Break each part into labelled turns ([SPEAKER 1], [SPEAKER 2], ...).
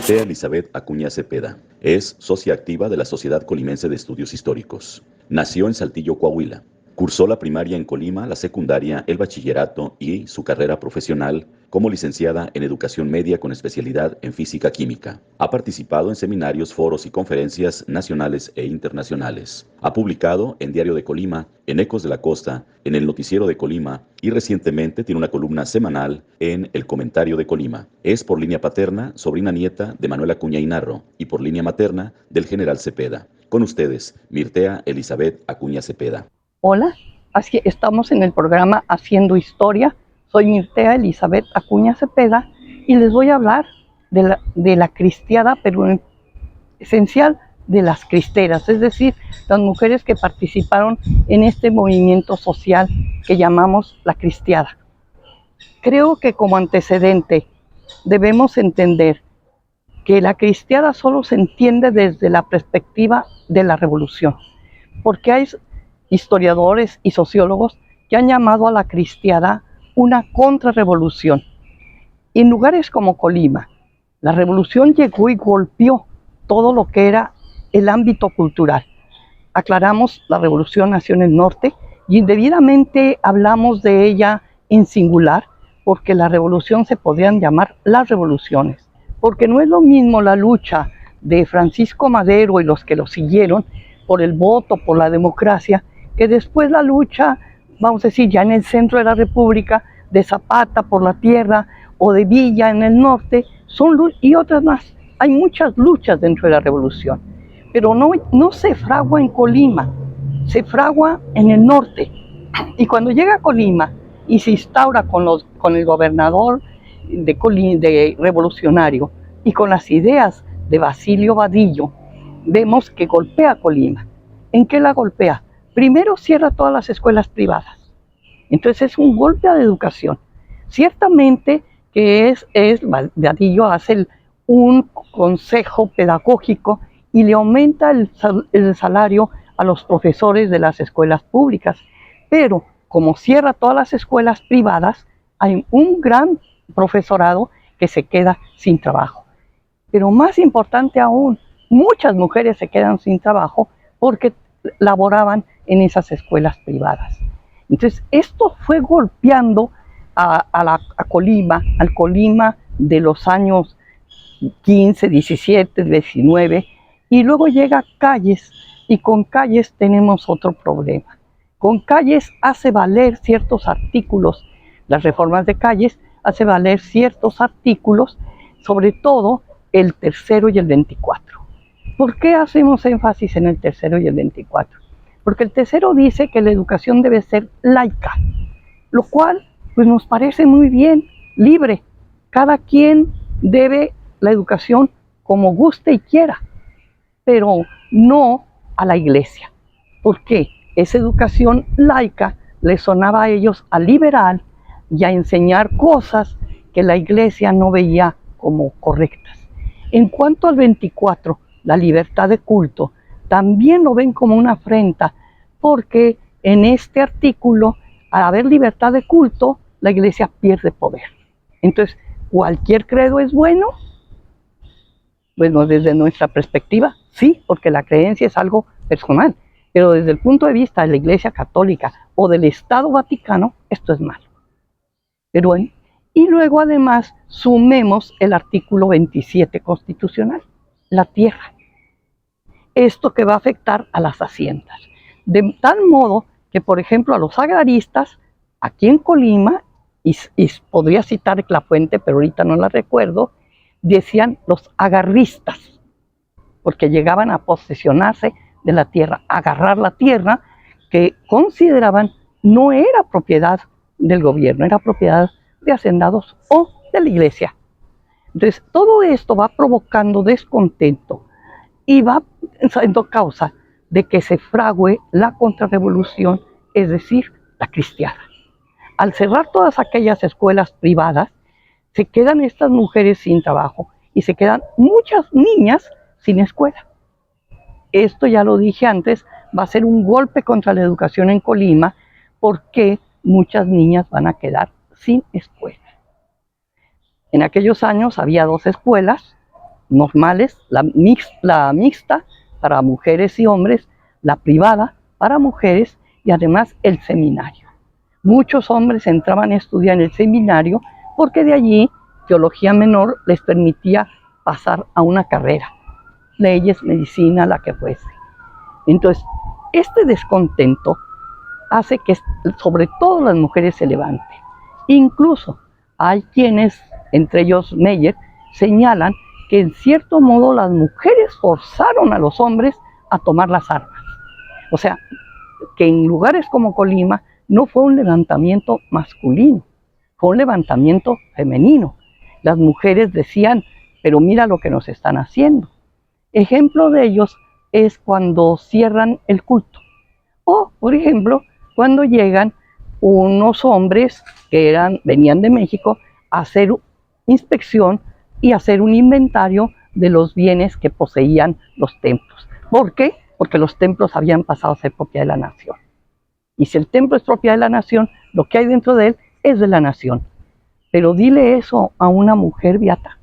[SPEAKER 1] Mirtea Elizabeth Acuña Cepeda es socia activa de la Sociedad Colimense de Estudios Históricos. Nació en Saltillo, Coahuila. Cursó la primaria en Colima, la secundaria, el bachillerato y su carrera profesional como licenciada en Educación Media con especialidad en Física Química. Ha participado en seminarios, foros y conferencias nacionales e internacionales. Ha publicado en Diario de Colima, en Ecos de la Costa, en el Noticiero de Colima y recientemente tiene una columna semanal en El Comentario de Colima. Es por línea paterna, sobrina nieta de Manuel Acuña y Narro y por línea materna del general Cepeda. Con ustedes, Mirtea Elizabeth Acuña Cepeda.
[SPEAKER 2] Hola, así estamos en el programa Haciendo Historia. Soy Mirtea Elizabeth Acuña Cepeda y les voy a hablar de la cristiada, pero en esencial de las cristeras, es decir, las mujeres que participaron en este movimiento social que llamamos la cristiada. Creo que como antecedente debemos entender que la cristiada solo se entiende desde la perspectiva de la revolución, porque hay historiadores y sociólogos que han llamado a la cristiada una contrarrevolución. En lugares como Colima, la revolución llegó y golpeó todo lo que era el ámbito cultural. Aclaramos, la revolución nació en el norte y indebidamente hablamos de ella en singular, porque la revolución se podrían llamar las revoluciones, porque no es lo mismo la lucha de Francisco Madero y los que lo siguieron por el voto, por la democracia, que después la lucha, vamos a decir, ya en el centro de la República, de Zapata por la tierra o de Villa en el norte, y otras más. Hay muchas luchas dentro de la revolución, pero no se fragua en Colima, se fragua en el norte. Y cuando llega a Colima y se instaura con el gobernador de revolucionario y con las ideas de Basilio Vadillo, vemos que golpea Colima. ¿En qué la golpea? Primero cierra todas las escuelas privadas. Entonces es un golpe a la educación. Ciertamente que Vadillo hace un consejo pedagógico y le aumenta el salario a los profesores de las escuelas públicas. Pero como cierra todas las escuelas privadas, hay un gran profesorado que se queda sin trabajo. Pero más importante aún, muchas mujeres se quedan sin trabajo porque laboraban en esas escuelas privadas. Entonces, esto fue golpeando a Colima, al Colima de los años 15, 17, 19, y luego llega a Calles, y con Calles tenemos otro problema. Con Calles hace valer ciertos artículos, las reformas de Calles hace valer ciertos artículos, sobre todo el tercero y el 24. ¿Por qué hacemos énfasis en el tercero y el 24? Porque el tercero dice que la educación debe ser laica, lo cual pues nos parece muy bien, libre. Cada quien debe la educación como guste y quiera, pero no a la iglesia. ¿Por qué? Esa educación laica les sonaba a ellos a liberal y a enseñar cosas que la iglesia no veía como correctas. En cuanto al 24, la libertad de culto, también lo ven como una afrenta, porque en este artículo, al haber libertad de culto, la iglesia pierde poder. Entonces, ¿cualquier credo es bueno? Bueno, desde nuestra perspectiva, sí, porque la creencia es algo personal, pero desde el punto de vista de la Iglesia Católica o del Estado Vaticano, esto es malo. Pero bueno, y luego además sumemos el artículo 27 constitucional, la tierra. Esto que va a afectar a las haciendas. De tal modo que, por ejemplo, a los agraristas, aquí en Colima, y podría citar la fuente, pero ahorita no la recuerdo, decían los agarristas, porque llegaban a posesionarse de la tierra, agarrar la tierra que consideraban no era propiedad del gobierno, era propiedad de hacendados o de la iglesia. Entonces, todo esto va provocando descontento y va siendo causa de que se frague la contrarrevolución, es decir, la cristiada. Al cerrar todas aquellas escuelas privadas, se quedan estas mujeres sin trabajo y se quedan muchas niñas sin escuela. Esto ya lo dije antes, va a ser un golpe contra la educación en Colima porque muchas niñas van a quedar sin escuela. En aquellos años había 2 escuelas, normales, la mixta para mujeres y hombres, la privada para mujeres y además el seminario. Muchos hombres entraban a estudiar en el seminario porque de allí teología menor les permitía pasar a una carrera, leyes, medicina, la que fuese. Entonces, este descontento hace que sobre todo las mujeres se levanten. Incluso hay quienes, entre ellos Meyer, señalan que en cierto modo las mujeres forzaron a los hombres a tomar las armas. O sea, que en lugares como Colima no fue un levantamiento masculino, fue un levantamiento femenino. Las mujeres decían, pero mira lo que nos están haciendo. Ejemplo de ellos es cuando cierran el culto. O, por ejemplo, cuando llegan unos hombres que venían de México a hacer inspección y hacer un inventario de los bienes que poseían los templos. ¿Por qué? Porque los templos habían pasado a ser propiedad de la nación. Y si el templo es propiedad de la nación, lo que hay dentro de él es de la nación. Pero dile eso a una mujer beata.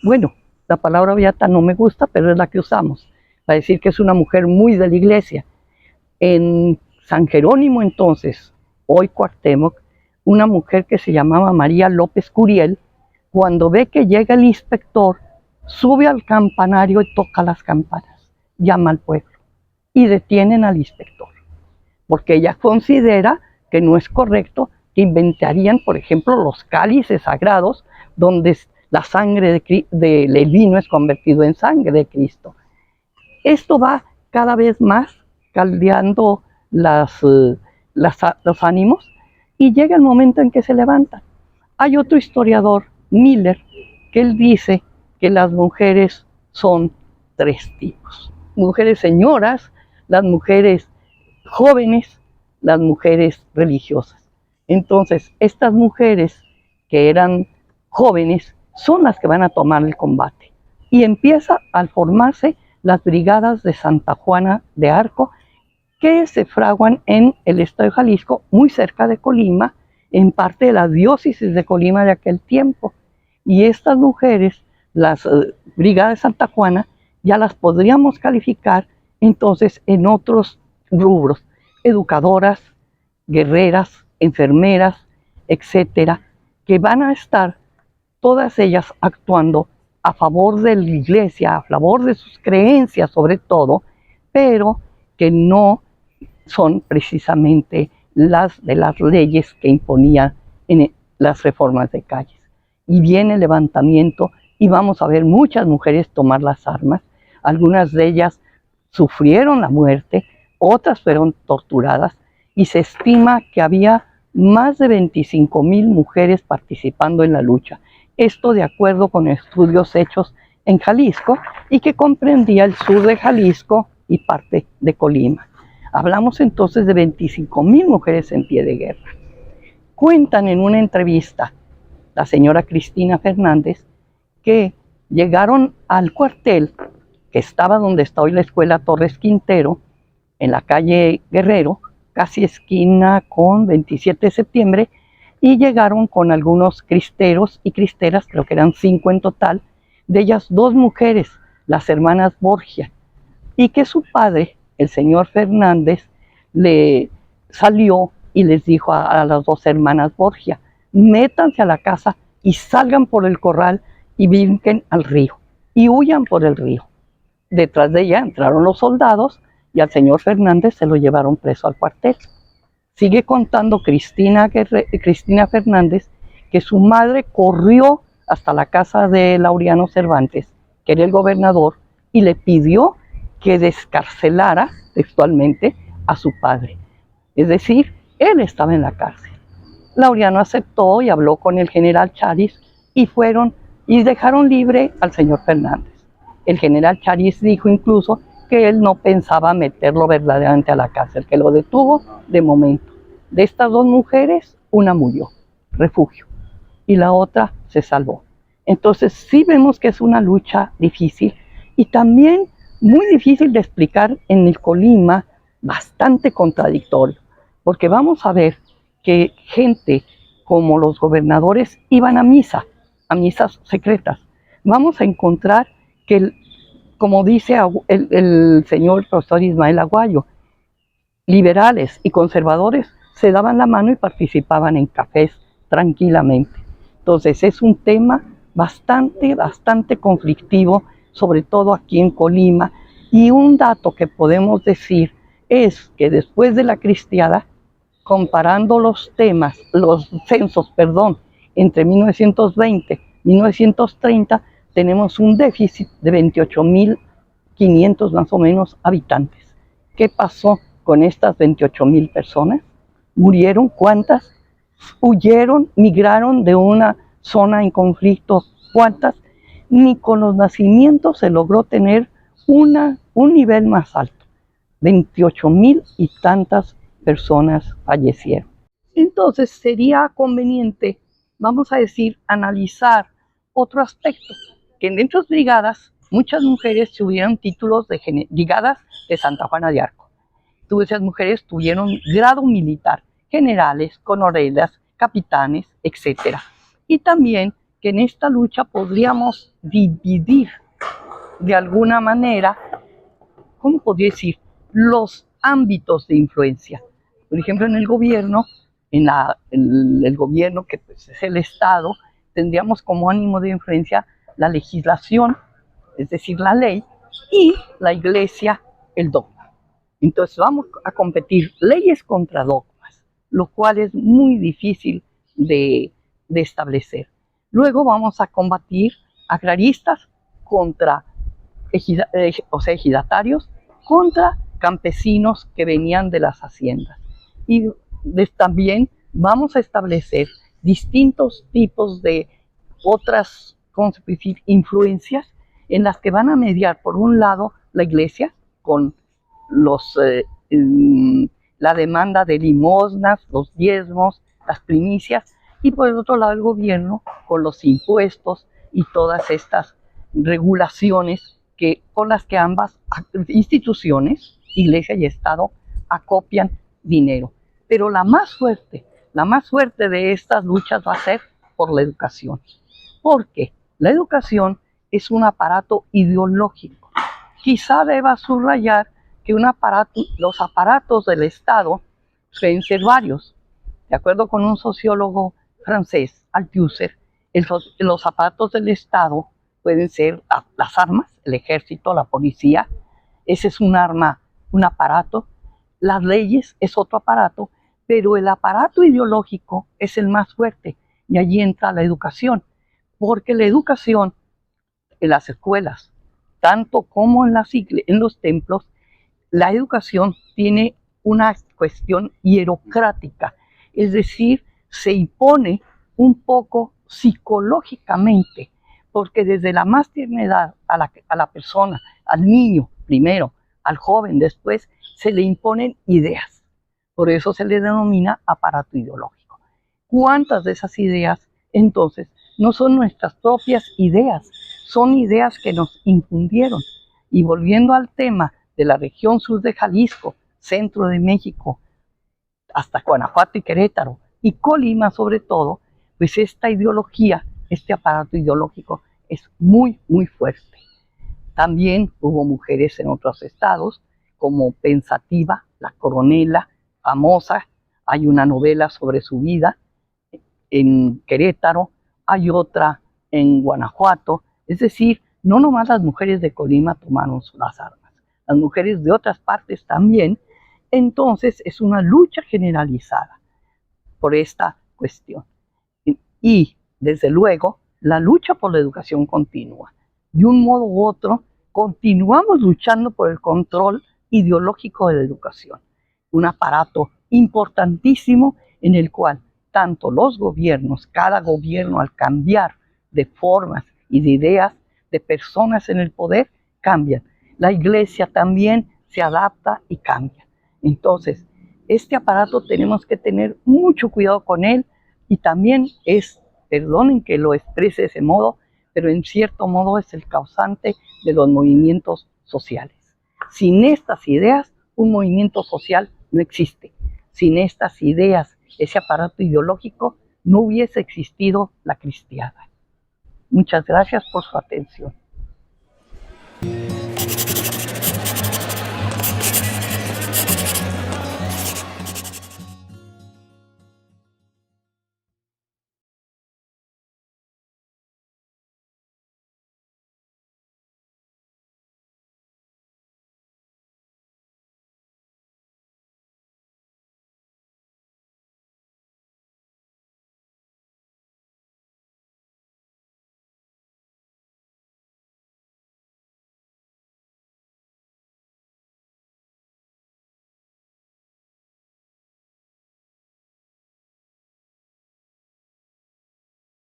[SPEAKER 2] Bueno, la palabra beata no me gusta, pero es la que usamos, para decir que es una mujer muy de la iglesia. En San Jerónimo entonces, hoy Cuauhtémoc, una mujer que se llamaba María López Curiel, cuando ve que llega el inspector, sube al campanario y toca las campanas, llama al pueblo y detienen al inspector, porque ella considera que no es correcto que inventarían, por ejemplo, los cálices sagrados donde la sangre del vino es convertido en sangre de Cristo. Esto va cada vez más caldeando los ánimos y llega el momento en que se levantan. Hay otro historiador, Miller, que él dice que las mujeres son tres tipos. Mujeres señoras, las mujeres jóvenes, las mujeres religiosas. Entonces, estas mujeres que eran jóvenes son las que van a tomar el combate. Y empieza a formarse las brigadas de Santa Juana de Arco, que se fraguan en el estado de Jalisco, muy cerca de Colima, en parte de la diócesis de Colima de aquel tiempo. Y estas mujeres, las brigadas de Santa Juana, ya las podríamos calificar entonces en otros rubros: educadoras, guerreras, enfermeras, etcétera, que van a estar todas ellas actuando a favor de la iglesia, a favor de sus creencias sobre todo, pero que no son precisamente las de las leyes que imponían en las reformas de calles. Y viene el levantamiento y vamos a ver muchas mujeres tomar las armas. Algunas de ellas sufrieron la muerte, otras fueron torturadas y se estima que había más de 25,000 mujeres participando en la lucha. Esto de acuerdo con estudios hechos en Jalisco y que comprendía el sur de Jalisco y parte de Colima. Hablamos entonces de 25,000 mujeres en pie de guerra. Cuentan en una entrevista la señora Cristina Fernández que llegaron al cuartel que estaba donde está hoy la escuela Torres Quintero, en la calle Guerrero, casi esquina con 27 de septiembre, y llegaron con algunos cristeros y cristeras, creo que eran 5 en total, de ellas 2 mujeres, las hermanas Borgia, y que su padre, el señor Fernández, le salió y les dijo a las 2 hermanas Borgia: métanse a la casa y salgan por el corral y brinquen al río y huyan por el río. Detrás de ella entraron los soldados y al señor Fernández se lo llevaron preso al cuartel. Sigue contando Cristina Fernández que su madre corrió hasta la casa de Laureano Cervantes, que era el gobernador, y le pidió que descarcelara textualmente a su padre. Es decir, él estaba en la cárcel. Laureano aceptó y habló con el general Charis y fueron y dejaron libre al señor Fernández. El general Charis dijo incluso que él no pensaba meterlo verdaderamente a la cárcel, que lo detuvo de momento. De estas 2 mujeres, una murió, refugio, y la otra se salvó. Entonces sí vemos que es una lucha difícil y también muy difícil de explicar en el Colima, bastante contradictorio, porque vamos a ver que gente como los gobernadores iban a misas secretas. Vamos a encontrar que, como dice el señor profesor Ismael Aguayo, liberales y conservadores se daban la mano y participaban en cafés tranquilamente. Entonces es un tema bastante conflictivo, sobre todo aquí en Colima, y un dato que podemos decir es que después de la cristiada, comparando los censos, entre 1920 y 1930, tenemos un déficit de 28.500 más o menos habitantes. ¿Qué pasó con estas 28.000 personas? ¿Murieron? ¿Cuántas? ¿Huyeron? ¿Migraron de una zona en conflicto? ¿Cuántas? Ni con los nacimientos se logró tener un nivel más alto. 28.000 y tantas personas fallecieron. Entonces sería conveniente, vamos a decir, analizar otro aspecto, que en dentro de brigadas muchas mujeres tuvieron títulos de brigadas de Santa Juana de Arco. Esas mujeres tuvieron grado militar, generales, coronelas, capitanes, etc. Y también que en esta lucha podríamos dividir de alguna manera, ¿cómo podría decir?, los ámbitos de influencia. Por ejemplo, en el gobierno, en el gobierno que pues, es el Estado, tendríamos como ánimo de influencia la legislación, es decir, la ley, y la iglesia, el dogma. Entonces vamos a competir leyes contra dogmas, lo cual es muy difícil de establecer. Luego vamos a combatir agraristas contra ejidatarios, contra campesinos que venían de las haciendas. Y también vamos a establecer distintos tipos de otras, ¿cómo se puede decir?, influencias en las que van a mediar, por un lado, la iglesia con la demanda de limosnas, los diezmos, las primicias, y por el otro lado el gobierno con los impuestos y todas estas regulaciones con las que ambas instituciones, iglesia y Estado, acopian dinero. Pero la más fuerte de estas luchas va a ser por la educación, porque la educación es un aparato ideológico. Quizá deba subrayar que los aparatos del Estado pueden ser varios. De acuerdo con un sociólogo francés, Althusser, los aparatos del Estado pueden ser las armas, el ejército, la policía, ese es un arma, un aparato. Las leyes es otro aparato, pero el aparato ideológico es el más fuerte, y allí entra la educación, porque la educación en las escuelas, tanto como en los templos, la educación tiene una cuestión hierocrática, es decir, se impone un poco psicológicamente, porque desde la más tierna edad a la persona, al niño primero, al joven después, se le imponen ideas. Por eso se le denomina aparato ideológico. ¿Cuántas de esas ideas, entonces, no son nuestras propias ideas? Son ideas que nos infundieron. Y volviendo al tema de la región sur de Jalisco, centro de México, hasta Guanajuato y Querétaro, y Colima sobre todo, pues esta ideología, este aparato ideológico es muy fuerte. También hubo mujeres en otros estados, como Pensativa, la coronela, famosa. Hay una novela sobre su vida en Querétaro, hay otra en Guanajuato. Es decir, no nomás las mujeres de Colima tomaron las armas, las mujeres de otras partes también. Entonces es una lucha generalizada por esta cuestión. Y, desde luego, la lucha por la educación continúa. De un modo u otro, continuamos luchando por el control ideológico de la educación. Un aparato importantísimo en el cual tanto los gobiernos, cada gobierno al cambiar de formas y de ideas de personas en el poder, cambian. La iglesia también se adapta y cambia. Entonces, este aparato tenemos que tener mucho cuidado con él, y también perdonen que lo exprese de ese modo, pero en cierto modo es el causante de los movimientos sociales. Sin estas ideas, un movimiento social no existe. Sin estas ideas, ese aparato ideológico, no hubiese existido la cristiada. Muchas gracias por su atención.